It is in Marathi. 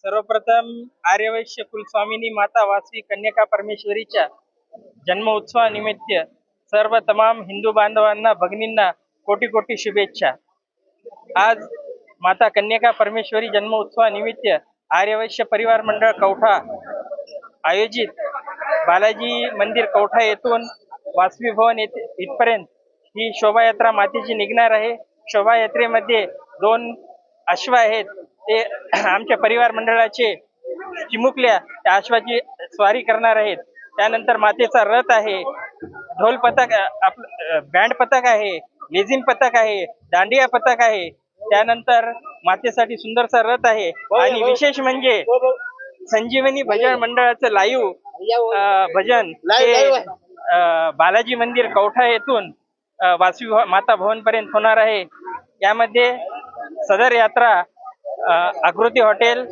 सर्वप्रथम आर्यवैश्य कुलस्वामिनी माता वासवी कन्यका परमेश्वरीच्या जन्म उत्सवानिमित्त सर्व तमाम हिंदू बांधवांना भगिनींना कोटी कोटी शुभेच्छा। आज माता कन्यका परमेश्वरी जन्म उत्सवानिमित्त आर्यवैश्य परिवार मंडळ कवठा आयोजित बालाजी मंदिर कवठा येथून वासवी भवन इथपर्यंत ही शोभायात्रा मातेची निघणार आहे। शोभायात्रेमध्ये 2 अश्व आहेत, ते आमच्या परिवार मंडळाचे चिमुकल्या त्या अश्वाची स्वारी करणार आहेत। त्यानंतर मातेचा रथ आहे, ढोल पथक, बँड पथक आहे, लेझिम पथक आहे, दांडिया पथक आहे। त्यानंतर मातेसाठी सुंदरसा रथ आहे आणि विशेष म्हणजे संजीवनी भजन मंडळाचं लाईव्ह भजन हे बालाजी मंदिर कवठा येथून वासवी माता भवन पर्यंत होणार आहे। यामध्ये सदर यात्रा आकृती हॉटेल